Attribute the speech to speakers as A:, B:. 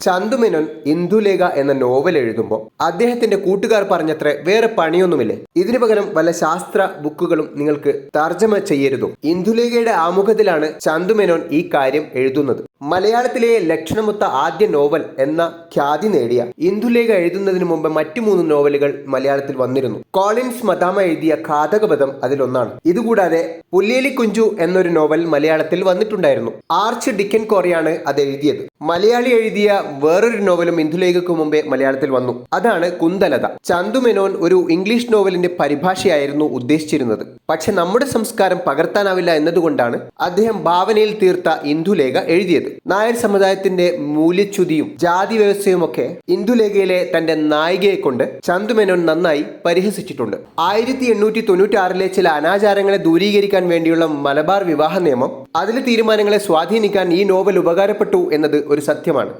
A: ചന്തുമേനോൻ ഇന്ദുലേഖ എന്ന നോവൽ എഴുതുമ്പോൾ അദ്ദേഹത്തിന്റെ കൂട്ടുകാർ പറഞ്ഞത്ര വേറെ പണിയൊന്നുമില്ലേ? ഇതിനു പകരം വല്ല ശാസ്ത്ര ബുക്കുകളും നിങ്ങൾക്ക് തർജ്ജമ ചെയ്യരുതോ? ഇന്ദുലേഖയുടെ ആമുഖത്തിലാണ് ചന്തുമേനോൻ ഈ കാര്യം എഴുതുന്നത്. മലയാളത്തിലെ ലക്ഷണമൊത്ത ആദ്യ നോവൽ എന്ന ഖ്യാതി നേടിയ ഇന്ദുലേഖ എഴുതുന്നതിന് മുമ്പ് മറ്റു 3 നോവലുകൾ മലയാളത്തിൽ വന്നിരുന്നു. കോളിൻസ് മദാമ എഴുതിയ ഘാതകപഥം അതിലൊന്നാണ്. ഇതുകൂടാതെ പുല്ലേലി കുഞ്ചു എന്നൊരു നോവൽ മലയാളത്തിൽ വന്നിട്ടുണ്ടായിരുന്നു. ആർച്ച് ഡിക്കൻ കോറിയാണ് അത് എഴുതിയത്. മലയാളി എഴുതിയ വേറൊരു നോവലും ഇന്ദുലേഖയ്ക്ക് മുമ്പേ മലയാളത്തിൽ വന്നു. അതാണ് കുന്തലത. ചന്തുമേനോൻ ഒരു ഇംഗ്ലീഷ് നോവലിന്റെ പരിഭാഷയായിരുന്നു ഉദ്ദേശിച്ചിരുന്നത്. പക്ഷെ നമ്മുടെ സംസ്കാരം പകർത്താനാവില്ല എന്നതുകൊണ്ടാണ് അദ്ദേഹം ഭാവനയിൽ തീർത്ത ഇന്ദുലേഖ എഴുതിയത്. നായർ സമുദായത്തിന്റെ മൂല്യച്യുതിയും ജാതി വ്യവസ്ഥയുമൊക്കെ ഇന്ദുലേഖയിലെ തന്റെ നായികയെ കൊണ്ട് ചന്തുമേനോൻ നന്നായി പരിഹസിച്ചിട്ടുണ്ട്. 1896 ചില അനാചാരങ്ങളെ ദൂരീകരിക്കാൻ വേണ്ടിയുള്ള മലബാർ വിവാഹ നിയമം, അതിലെ തീരുമാനങ്ങളെ സ്വാധീനിക്കാൻ ഈ നോവൽ ഉപകാരപ്പെട്ടു എന്നത് ഒരു സത്യമാണ്.